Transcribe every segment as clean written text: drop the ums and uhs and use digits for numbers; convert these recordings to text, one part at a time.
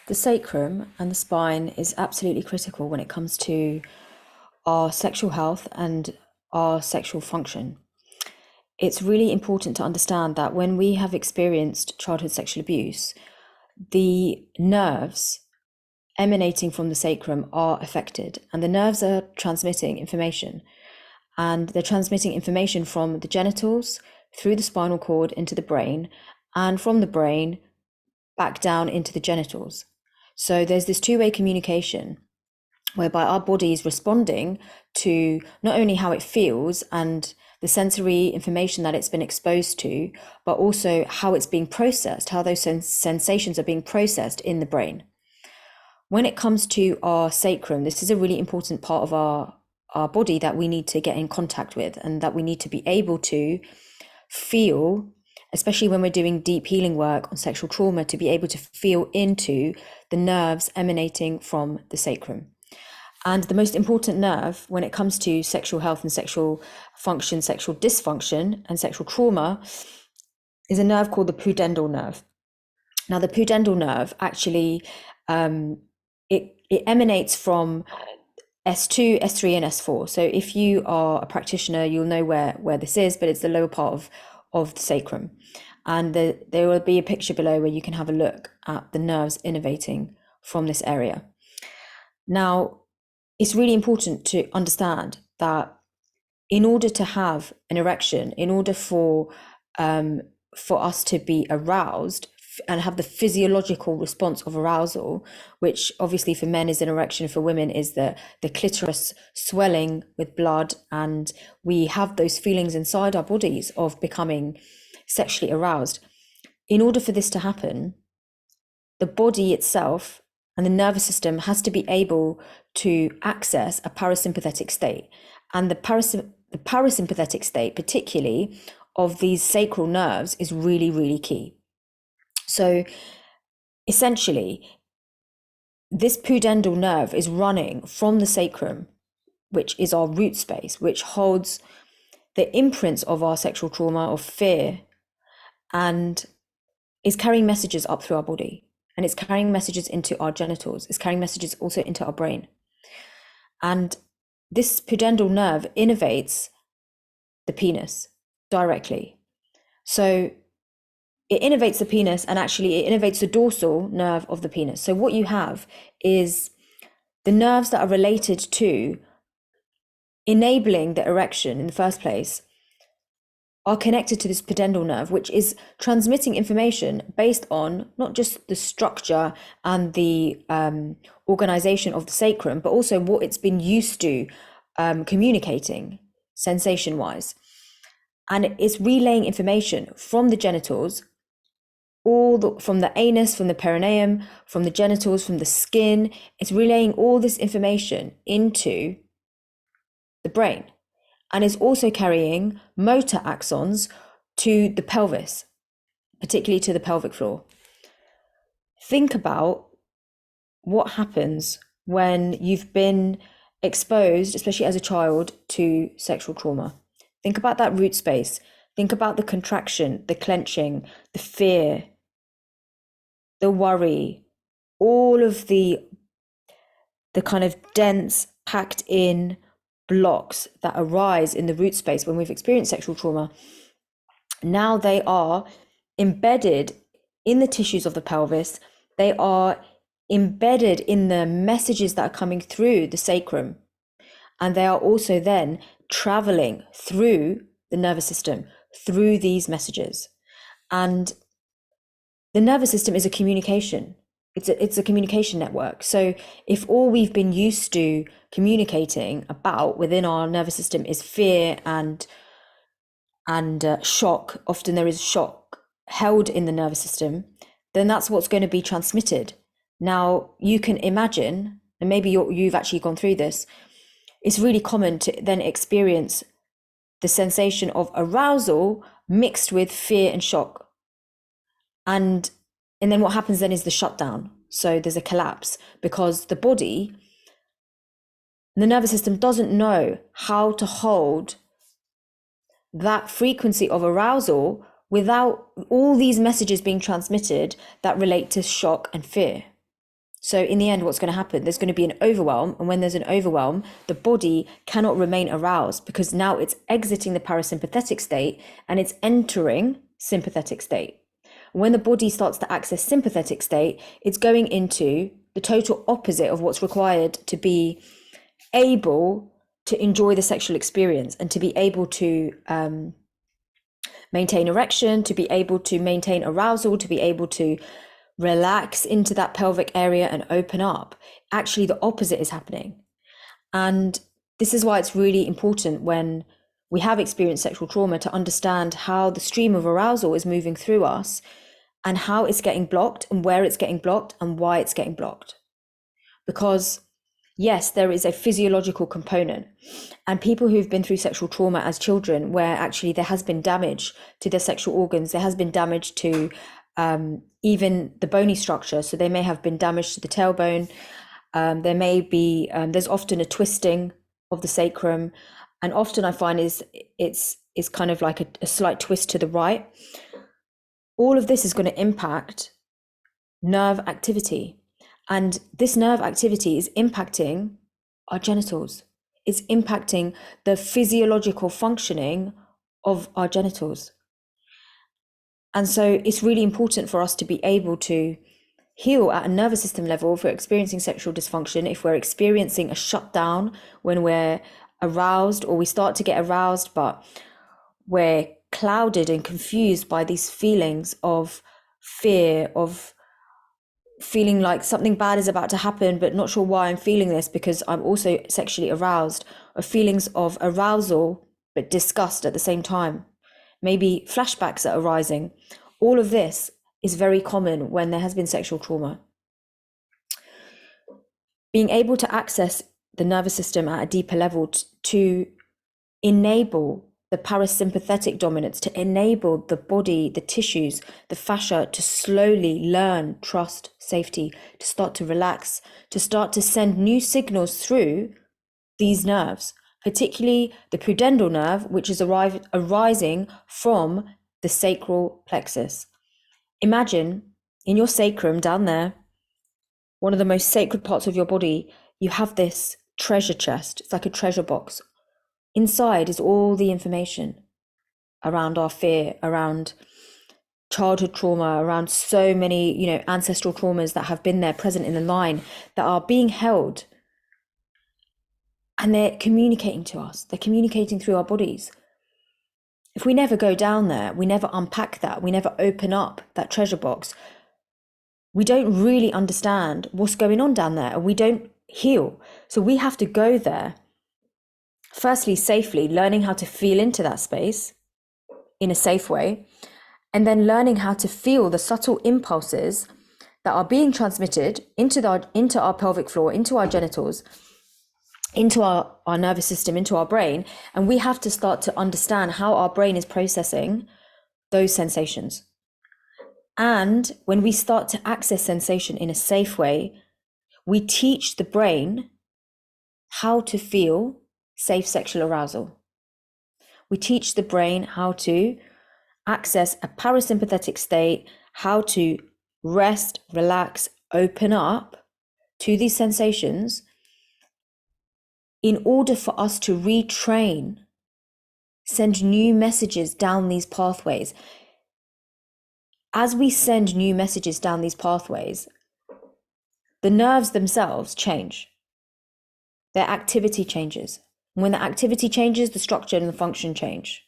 The sacrum and the spine is absolutely critical when it comes to our sexual health and our sexual function. It's really important to understand that when we have experienced childhood sexual abuse, the nerves emanating from the sacrum are affected, and the nerves are transmitting information. And they're transmitting information from the genitals through the spinal cord into the brain, and from the brain back down into the genitals. So there's this two-way communication whereby our body is responding to not only how it feels and the sensory information that it's been exposed to, but also how it's being processed, how those sensations are being processed in the brain. When it comes to our sacrum, this is a really important part of our body that we need to get in contact with, and that we need to be able to feel, especially when we're doing deep healing work on sexual trauma, to be able to feel into the nerves emanating from the sacrum. And the most important nerve when it comes to sexual health and sexual function, sexual dysfunction, and sexual trauma is a nerve called the pudendal nerve. Now, the pudendal nerve actually, it emanates from S2, S3, and S4. So if you are a practitioner, you'll know where this is, but it's the lower part of the sacrum. And there will be a picture below where you can have a look at the nerves innervating from this area. Now, it's really important to understand that in order to have an erection, in order for us to be aroused and have the physiological response of arousal, which obviously for men is an erection, for women is the clitoris swelling with blood, and we have those feelings inside our bodies of becoming sexually aroused. In order for this to happen, the body itself and the nervous system has to be able to access a parasympathetic state. And the parasympathetic state, particularly of these sacral nerves, is really, really key. So essentially, this pudendal nerve is running from the sacrum, which is our root space, which holds the imprints of our sexual trauma, of fear, and is carrying messages up through our body. And it's carrying messages into our genitals. It's carrying messages also into our brain. And this pudendal nerve innervates the penis directly. So it innervates the penis, and actually it innervates the dorsal nerve of the penis. So what you have is the nerves that are related to enabling the erection in the first place are connected to this pudendal nerve, which is transmitting information based on not just the structure and the organization of the sacrum, but also what it's been used to communicating sensation-wise. And it's relaying information from the genitals, from the anus, from the perineum, from the genitals, from the skin. It's relaying all this information into the brain. And is also carrying motor axons to the pelvis, particularly to the pelvic floor. Think about what happens when you've been exposed, especially as a child, to sexual trauma. Think about that root space. Think about the contraction, the clenching, the fear, the worry, all of the kind of dense, packed in blocks that arise in the root space when we've experienced sexual trauma. Now they are embedded in the tissues of the pelvis. They are embedded in the messages that are coming through the sacrum. And they are also then traveling through the nervous system, through these messages. And the nervous system is a communication. It's a communication network. So if all we've been used to communicating about within our nervous system is fear and shock, often there is shock held in the nervous system, then that's what's going to be transmitted. Now, you can imagine, and maybe you've actually gone through this, it's really common to then experience the sensation of arousal mixed with fear and shock. And then what happens then is the shutdown. So there's a collapse because the body, the nervous system doesn't know how to hold that frequency of arousal without all these messages being transmitted that relate to shock and fear. So in the end, what's going to happen? There's going to be an overwhelm. And when there's an overwhelm, the body cannot remain aroused because now it's exiting the parasympathetic state and it's entering sympathetic state. When the body starts to access sympathetic state, it's going into the total opposite of what's required to be able to enjoy the sexual experience and to be able to maintain erection, to be able to maintain arousal, to be able to relax into that pelvic area and open up. Actually, the opposite is happening. And this is why it's really important when we have experienced sexual trauma to understand how the stream of arousal is moving through us and how it's getting blocked and where it's getting blocked and why it's getting blocked. Because yes, there is a physiological component, and people who've been through sexual trauma as children, where actually there has been damage to their sexual organs, there has been damage to even the bony structure. So they may have been damaged to the tailbone. There may be, there's often a twisting of the sacrum. And often I find it's kind of like a slight twist to the right. All of this is going to impact nerve activity. And this nerve activity is impacting our genitals. It's impacting the physiological functioning of our genitals. And so it's really important for us to be able to heal at a nervous system level if we're experiencing sexual dysfunction, if we're experiencing a shutdown when we're aroused or we start to get aroused, but we're clouded and confused by these feelings of fear, of feeling like something bad is about to happen, but not sure why I'm feeling this because I'm also sexually aroused, or feelings of arousal, but disgust at the same time. Maybe flashbacks are arising. All of this is very common when there has been sexual trauma. Being able to access the nervous system at a deeper level to enable the parasympathetic dominance, to enable the body, the tissues, the fascia to slowly learn trust, safety, to start to relax, to start to send new signals through these nerves, particularly the pudendal nerve, which is arising from the sacral plexus. Imagine in your sacrum down there, one of the most sacred parts of your body, you have this treasure chest. It's like a treasure box. Inside is all the information around our fear, around childhood trauma, around so many, ancestral traumas that have been there present in the line that are being held. And they're communicating to us. They're communicating through our bodies. If we never go down there, we never unpack that, we never open up that treasure box, we don't really understand what's going on down there, and we don't heal. So we have to go there, firstly, safely, learning how to feel into that space in a safe way, and then learning how to feel the subtle impulses that are being transmitted into our pelvic floor, into our genitals, into our nervous system, into our brain. And we have to start to understand how our brain is processing those sensations. And when we start to access sensation in a safe way, we teach the brain how to feel safe sexual arousal. We teach the brain how to access a parasympathetic state, how to rest, relax, open up to these sensations in order for us to retrain, send new messages down these pathways. As we send new messages down these pathways, the nerves themselves change. Their activity changes. And when the activity changes, the structure and the function change.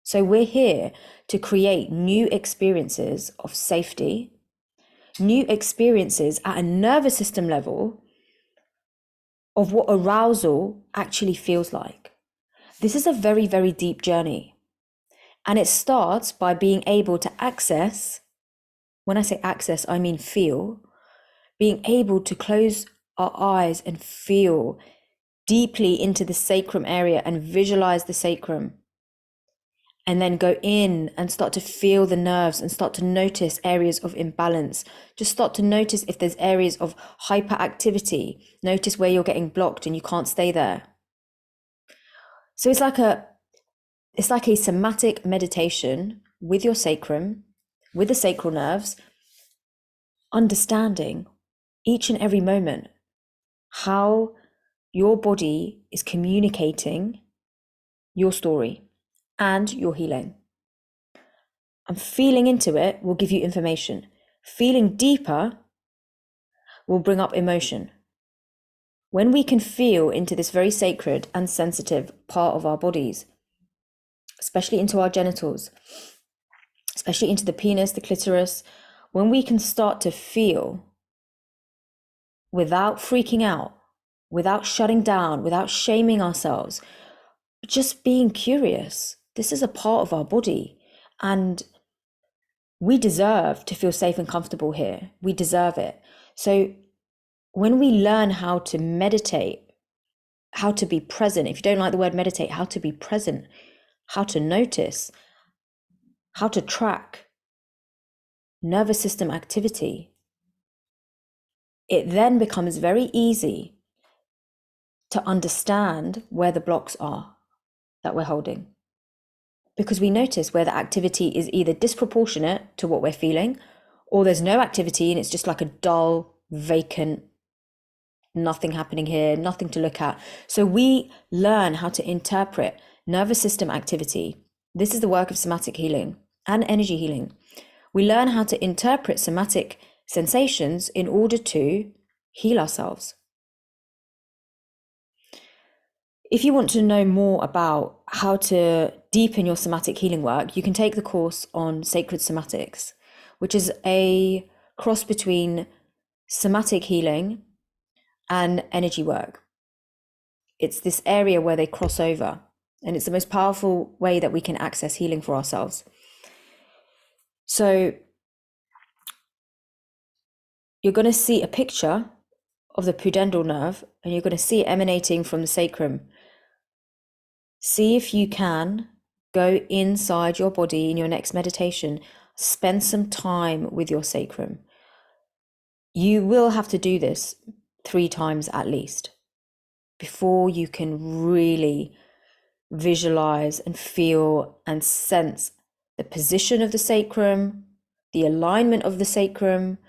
So we're here to create new experiences of safety, new experiences at a nervous system level of what arousal actually feels like. This is a very, very deep journey. And it starts by being able to access, when I say access, I mean feel, being able to close our eyes and feel deeply into the sacrum area and visualize the sacrum. And then go in and start to feel the nerves and start to notice areas of imbalance. Just start to notice if there's areas of hyperactivity. Notice where you're getting blocked and you can't stay there. So it's like a somatic meditation with your sacrum, with the sacral nerves, understanding each and every moment, how your body is communicating your story and your healing. And feeling into it will give you information. Feeling deeper will bring up emotion. When we can feel into this very sacred and sensitive part of our bodies, especially into our genitals, especially into the penis, the clitoris, when we can start to feel without freaking out, without shutting down, without shaming ourselves, just being curious. This is a part of our body, and we deserve to feel safe and comfortable here. We deserve it. So when we learn how to meditate, how to be present, if you don't like the word meditate, how to be present, how to notice, how to track nervous system activity, it then becomes very easy to understand where the blocks are that we're holding. Because we notice where the activity is either disproportionate to what we're feeling, or there's no activity and it's just like a dull, vacant, nothing happening here, nothing to look at. So we learn how to interpret nervous system activity. This is the work of somatic healing and energy healing. We learn how to interpret somatic sensations in order to heal ourselves. If you want to know more about how to deepen your somatic healing work, you can take the course on sacred somatics, which is a cross between somatic healing and energy work. It's this area where they cross over, and it's the most powerful way that we can access healing for ourselves. So you're going to see a picture of the pudendal nerve, and you're going to see it emanating from the sacrum. See if you can go inside your body in your next meditation. Spend some time with your sacrum. You will have to do this 3 times at least before you can really visualize and feel and sense the position of the sacrum, the alignment of the sacrum,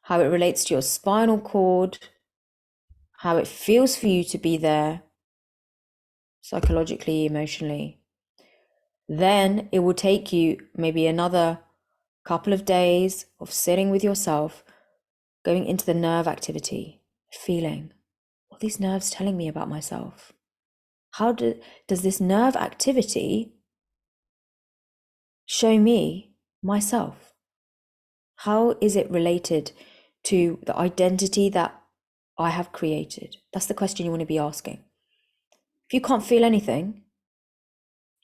how it relates to your spinal cord, how it feels for you to be there psychologically, emotionally. Then it will take you maybe another couple of days of sitting with yourself, going into the nerve activity, feeling, what are these nerves telling me about myself? How does this nerve activity show me myself? How is it related to the identity that I have created? That's the question you want to be asking. If you can't feel anything,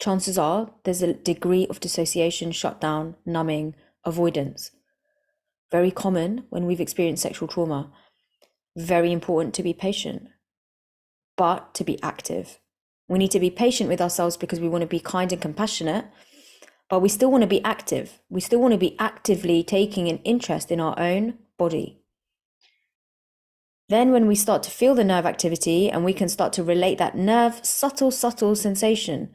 chances are there's a degree of dissociation, shutdown, numbing, avoidance. Very common when we've experienced sexual trauma. Very important to be patient, but to be active. We need to be patient with ourselves because we want to be kind and compassionate, but we still want to be active. We still want to be actively taking an interest in our own body. Then when we start to feel the nerve activity and we can start to relate that nerve, subtle sensation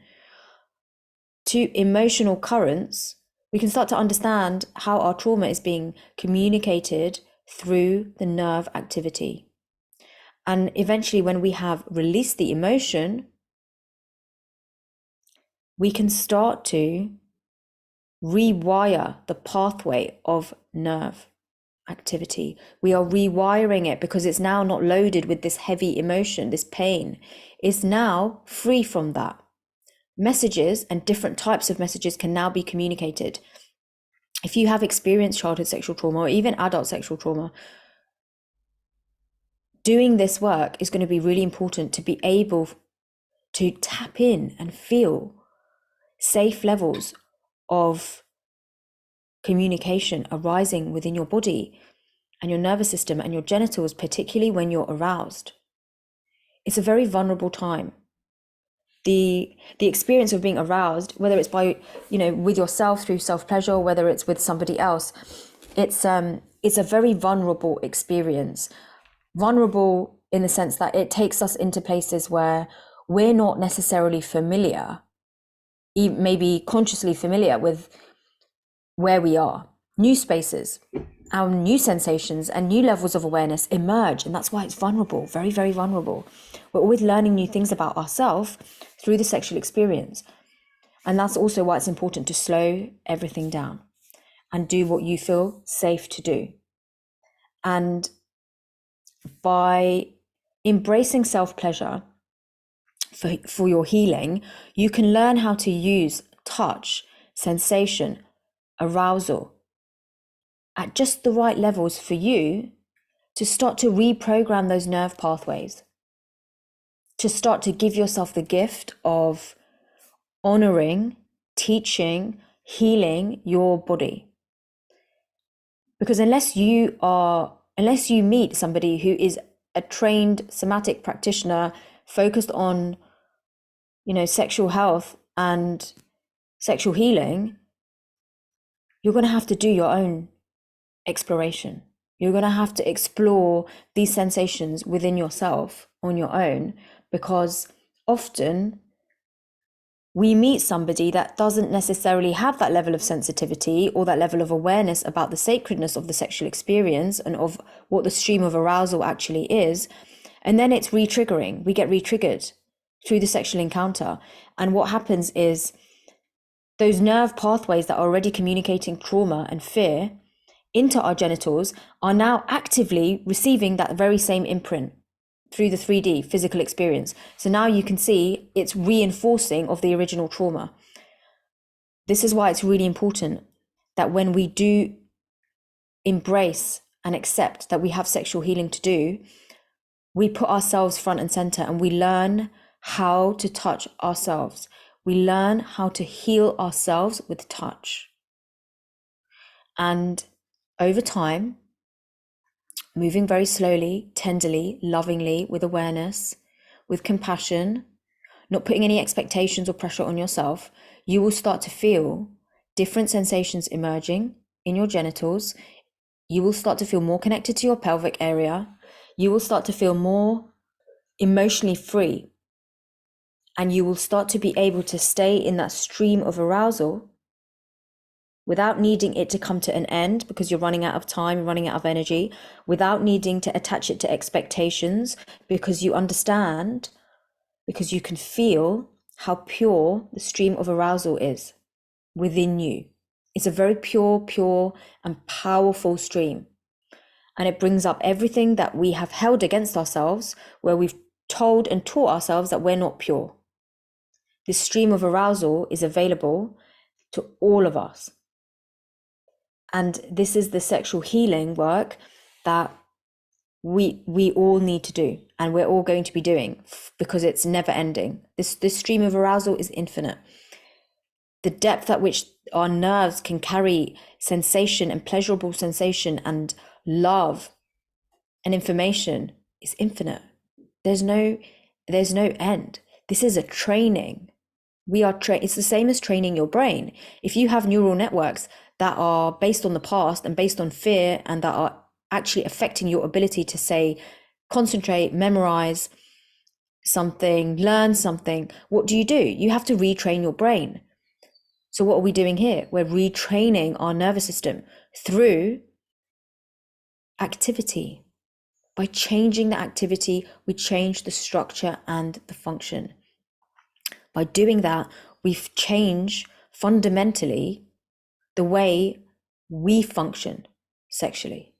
to emotional currents, we can start to understand how our trauma is being communicated through the nerve activity. And eventually, when we have released the emotion, we can start to rewire the pathway of nerve activity. We are rewiring it because it's now not loaded with this heavy emotion, this pain. It's now free from that. Messages and different types of messages can now be communicated. If you have experienced childhood sexual trauma or even adult sexual trauma, doing this work is going to be really important to be able to tap in and feel safe levels of communication arising within your body and your nervous system and your genitals, particularly when you're aroused. It's a very vulnerable time. The experience of being aroused, whether it's by, with yourself through self-pleasure, or whether it's with somebody else, it's a very vulnerable experience. Vulnerable in the sense that it takes us into places where we're not necessarily familiar, maybe consciously familiar with where we are. New spaces. our new sensations and new levels of awareness emerge. And that's why it's vulnerable, very, very vulnerable. We're always learning new things about ourselves through the sexual experience. And that's also why it's important to slow everything down and do what you feel safe to do. And by embracing self-pleasure for your healing, you can learn how to use touch, sensation, arousal at just the right levels for you to start to reprogram those nerve pathways, to start to give yourself the gift of honoring, teaching, healing your body. Because unless you meet somebody who is a trained somatic practitioner focused on, sexual health and sexual healing, you're going to have to do your own exploration. You're going to have to explore these sensations within yourself on your own, because often we meet somebody that doesn't necessarily have that level of sensitivity or that level of awareness about the sacredness of the sexual experience and of what the stream of arousal actually is. And then it's re-triggering. We get re-triggered through the sexual encounter. And what happens is those nerve pathways that are already communicating trauma and fear into our genitals are now actively receiving that very same imprint through the 3D physical experience. So now you can see it's reinforcing of the original trauma. This is why it's really important that when we do embrace and accept that we have sexual healing to do, we put ourselves front and center and we learn how to touch ourselves. We learn how to heal ourselves with touch. And over time, moving very slowly, tenderly, lovingly, with awareness, with compassion, not putting any expectations or pressure on yourself, you will start to feel different sensations emerging in your genitals. You will start to feel more connected to your pelvic area. You will start to feel more emotionally free. And you will start to be able to stay in that stream of arousal without needing it to come to an end because you're running out of time, you're running out of energy, without needing to attach it to expectations, because you understand, because you can feel how pure the stream of arousal is within you. It's a very pure and powerful stream. And it brings up everything that we have held against ourselves, where we've told and taught ourselves that we're not pure. This stream of arousal is available to all of us. And this is the sexual healing work that we all need to do, and we're all going to be doing, because it's never ending. This stream of arousal is infinite. The depth at which our nerves can carry sensation and pleasurable sensation and love and information is infinite. There's no end. This is a training. It's the same as training your brain. If you have neural networks that are based on the past and based on fear, and that are actually affecting your ability to, say, concentrate, memorize something, learn something, what do? You have to retrain your brain. So what are we doing here? We're retraining our nervous system through activity. By changing the activity, we change the structure and the function. By doing that, we've changed fundamentally the way we function sexually.